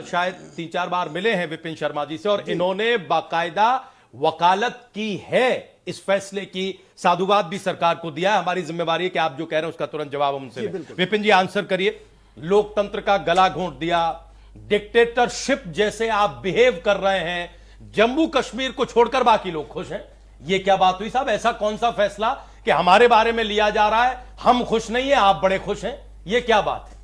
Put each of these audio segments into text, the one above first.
शायद 3-4 बार मिले हैं विपिन शर्मा जी से और इन्होंने बाकायदा वकालत की है इस फैसले की, साधुवाद भी सरकार को दिया है। हमारी जिम्मेवारी है कि आप जो कह रहे हैं उसका तुरंत जवाब हमसे लें। विपिन जी आंसर करिए। लोकतंत्र का गला घोंट दिया, डिक्टेटरशिप जैसे आप बिहेव कर रहे हैं, जम्मू कश्मीर को छोड़कर बाकी लोग खुश हैं, ये क्या बात हुई साहब? ऐसा कौन सा फैसला कि हमारे बारे में लिया जा रहा है, हम खुश नहीं है, आप बड़े खुश हैं, ये क्या बात है?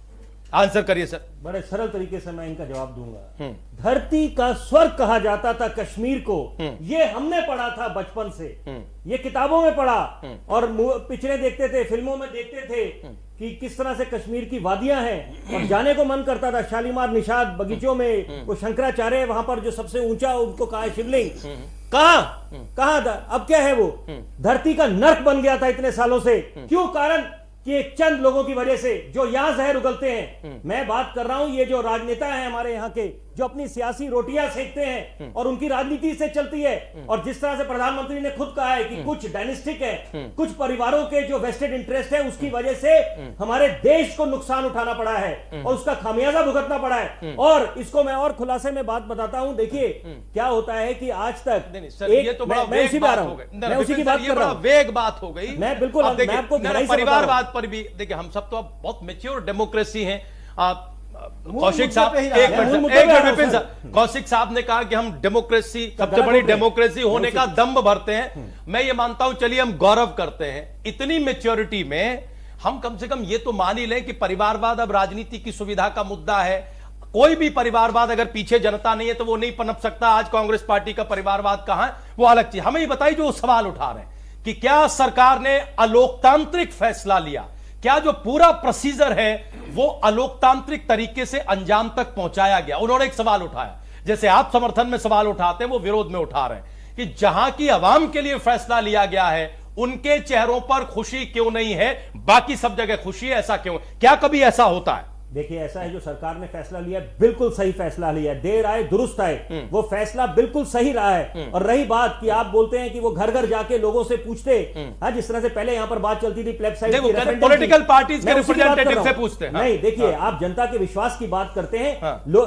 आंसर करिए सर। बड़े सरल तरीके से मैं इनका जवाब दूंगा। धरती का स्वर्ग कहा जाता था कश्मीर को, ये हमने पढ़ा था बचपन से, ये किताबों में पढ़ा और पिक्चरें देखते थे, फिल्मों में देखते थे कि किस तरह से कश्मीर की वादियां हैं और जाने को मन करता था। शालीमार निषाद बगीचों में वो शंकराचार्य वहां पर जो सबसे ऊंचा उनको कहा है शिवलिंग, कहां था? अब क्या है वो? धरती का नर्क बन गया था इतने सालों से। क्यों? कारण कि एक चंद लोगों की वजह से जो यहां जहर उगलते हैं। मैं बात कर रहा हूं ये जो राजनेता हैं हमारे यहाँ के, जो अपनी सियासी रोटियां सेकते हैं और उनकी राजनीति से चलती है। और जिस तरह से प्रधानमंत्री ने खुद कहा है कि कुछ डायनेस्टिक है, कुछ परिवारों के जो वेस्टेड इंटरेस्ट है, उसकी वजह से हमारे देश को नुकसान उठाना पड़ा है और उसका खामियाजा भुगतना पड़ा है। और इसको मैं और खुलासे में बात बताता हूं। देखिए क्या होता है कि आज तक ये तो बड़ा वेग बात हो गई, मैं उसी की बात कर रहा हूं, वेग बात हो गई। मैं बिल्कुल आपको परिवारवाद पर भी देखिए, हम सब तो अब बहुत मैच्योर डेमोक्रेसी हैं। आप कौशिक साहब, एक मिनट विपिन साहब, कौशिक साहब ने कहा कि हम डेमोक्रेसी, सबसे बड़ी डेमोक्रेसी होने का दम्भ भरते हैं। मैं ये मानता हूं, चलिए हम गौरव करते हैं इतनी मैच्योरिटी में। हम कम से कम ये तो मान ही लें कि परिवारवाद अब राजनीति की सुविधा का मुद्दा है। कोई भी परिवारवाद अगर पीछे जनता नहीं है तो वो नहीं पनप सकता। आज कांग्रेस पार्टी का परिवारवाद कहां है वो अलग चीज। हमें ये बताइए जो सवाल उठा रहे हैं कि क्या सरकार ने अलोकतांत्रिक फैसला लिया, क्या जो पूरा प्रोसीजर है वो अलोकतांत्रिक तरीके से अंजाम तक पहुंचाया गया? उन्होंने एक सवाल उठाया, जैसे आप समर्थन में सवाल उठाते हैं वो विरोध में उठा रहे हैं कि जहां की आवाम के लिए फैसला लिया गया है उनके चेहरों पर खुशी क्यों नहीं है, बाकी सब जगह खुशी है, ऐसा क्यों? क्या कभी ऐसा होता है? देखिए ऐसा है, जो सरकार ने फैसला लिया बिल्कुल सही फैसला लिया है। देर आए दुरुस्त आए, वो फैसला बिल्कुल सही रहा है। और रही बात कि आप बोलते हैं कि वो घर घर जाके लोगों से पूछते, जिस तरह से पहले यहां पर बात चलती थी प्लेबसाइट की, पॉलिटिकल पार्टीज के रिप्रेजेंटेटिव से पूछते हैं। नहीं, देखिए आप जनता के विश्वास की बात करते हैं।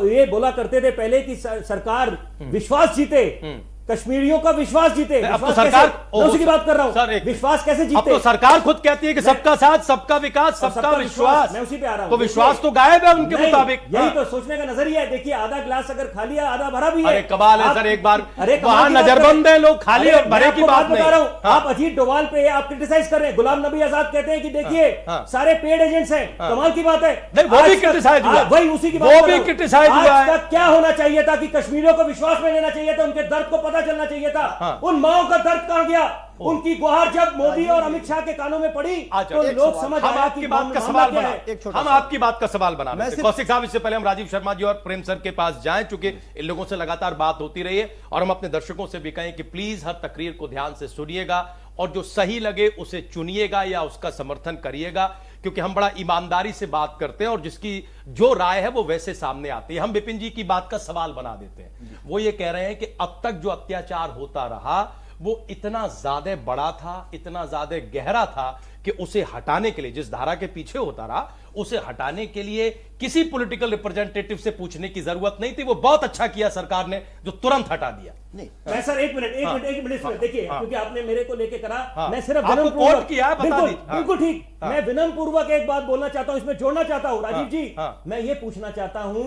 ये बोला करते थे पहले कि सरकार विश्वास जीते, कश्मीरियों का विश्वास जीते। अब तो सरकार, उसी की बात कर रहा हूं, विश्वास कैसे जीते? अब तो सरकार खुद कहती है कि सबका साथ, सबका विकास, सबका विश्वास। मैं उसी पे आ रहा हूं। तो विश्वास तो गायब है उनके मुताबिक। यही तो सोचने का नजरिया है। देखिए आधा गिलास अगर खाली है आधा भरा भी है। अरे कमाल है सर, एक बार वहां नजरबंद है, लोग खाली और भरे की बात बता रहा हूं। आप अजीत डोभाल पे आप क्रिटिसाइज कर रहे हैं। गुलाम नबी आजाद कहते हैं कि देखिए सारे पेड एजेंट्स हैं, कमाल की बात है। वो भी क्रिटिसाइज हुआ, वही उसी की बात, वो भी क्रिटिसाइज हुआ है। क्या होना चाहिए था कि कश्मीरियों को विश्वास में लेना चाहिए था, उनके दर्द को पता चलना चाहिए था। उन माओं का दर्द कहां गया? उनकी गुहार जब मोदी और अमित शाह के कानों में पड़ी तो लोग समझ आया कि आपकी बात का सवाल बना, हम आपकी बात का सवाल बना रहे थे। कौशिक साहब, इससे पहले हम राजीव शर्मा जी और प्रेम सर के पास जाएं, चूंकि इन लोगों से लगातार बात होती रही है और हम अपने दर्शकों से भी कहें कि प्लीज हर तकरीर को ध्यान से सुनिएगा और जो सही लगे उसे चुनिएगा या उसका समर्थन करिएगा, क्योंकि हम बड़ा ईमानदारी से बात करते हैं और जिसकी जो राय है वो वैसे सामने आती है। हम विपिन जी की बात का सवाल बना देते हैं। वो ये कह रहे हैं कि अब तक जो अत्याचार होता रहा वो इतना ज्यादा बड़ा था, इतना ज्यादा गहरा था कि उसे हटाने के लिए, जिस धारा के पीछे होता रहा उसे हटाने के लिए किसी पॉलिटिकल रिप्रेजेंटेटिव से पूछने की जरूरत नहीं थी। वो बहुत अच्छा किया सरकार ने जो तुरंत हटा दिया। नहीं मैं सर एक मिनट देखिए, क्योंकि आपने मेरे को लेके करा, मैं सिर्फ आपको कोट किया है, बता दीजिए। बिल्कुल ठीक, मैं विनम्र पूर्वक एक बात बोलना चाहता हूं, इसमें जोड़ना चाहता हूं। राजीव जी, मैं ये पूछना चाहता हूं,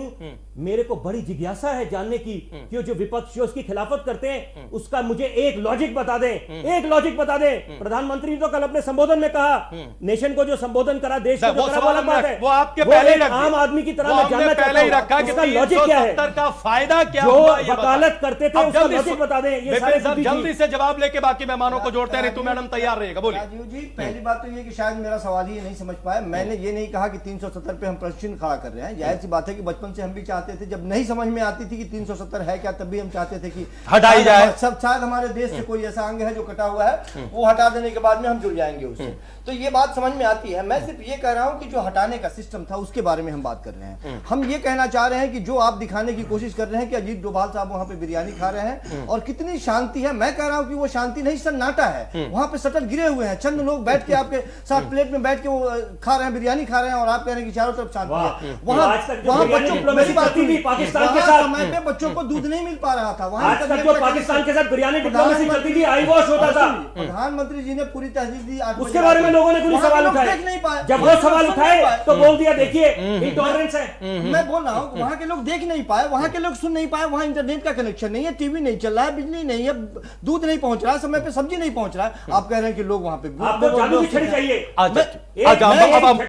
मेरे को बड़ी जिज्ञासा है जानने की कि जो विपक्ष जो उसकी खिलाफत करते हैं उसका मुझे एक लॉजिक बता दें, एक लॉजिक बता दें। प्रधानमंत्री ने तो कल अपने संबोधन में कहा, नेशन को जो संबोधन करा, देश को जो करा, अलग बात है। वो आपके पहले ही आम आदमी की तरह मैं जानना चाहता हूं उसका लॉजिक क्या है, का फायदा क्या जो वकालत करते थे उसका लॉजिक बता दें। ये सारे जल्दी से जवाब लेके बाकी मेहमानों को जोड़ते हैं। रितु मैडम तैयार रहेगा, बोलिए। राजीव जी, पहली बात तो ये कि शायद मेरा सवाल ही नहीं समझ पाया। मैंने ये नहीं कहा कि 370 पे हम प्रश्न खड़ा कर रहे हैं। जाहिर सी बात है कि बचपन से हम भी चाहते थे, जब नहीं समझ में आती थी कि 370 है क्या, तब भी हम चाहते थे कि हटाई जाए। सब शायद हमारे देश से कोई ऐसा अंग है जो कटा हुआ है, वो हटा देने के बाद में हम जुड़ जाएंगे उससे। तो ये बात समझ में आती है। मैं सिर्फ ये कह रहा हूं कि जो हटाने का सिस्टम था उसके बारे में हम बात बात कर रहे हैं। हम ये कहना चाह रहे हैं कि जो आप दिखाने की कोशिश कर रहे हैं कि अजीत डोभाल साहब वहां पे बिरयानी खा रहे हैं और कितनी शांति है, मैं कह रहा हूं कि वो शांति नहीं, सन्नाटा है। वहां पे शटर गिरे हुए हैं, चंद लोग बैठ के आपके साथ प्लेट में बैठ के वो खा रहे हैं, बिरयानी खा रहे हैं और आप कह रहे हैं कि चारों तरफ शांति है। वहां बच्चों, मेरी बात सुनिए, पाकिस्तान के साथ समय पे बच्चों को दूध नहीं मिल पा रहा था। आज तक जो पाकिस्तान के साथ बिरयानी डिप्लोमेसी चलती थी, आई वॉश होता था। प्रधानमंत्री जी ने पूरी तहजीब दी, उसके बारे में लोगों ने कोई सवाल उठाए, नहीं पाए। जब वो सवाल उठाए तो बोल दिया देखिए इंटॉलरेंस है। मैं बोल रहा हूँ वहां के लोग देख नहीं पाए, वहां के लोग सुन नहीं पाए, वहां इंटरनेट का कनेक्शन नहीं है, टीवी नहीं चल रहा है, बिजली नहीं है, दूध नहीं पहुंच रहा है, समय पे सब्जी नहीं पहुंच रहा है। आप कह रहे हैं कि लोग वहां पे आपको जादू की छड़ी चाहिए। अच्छा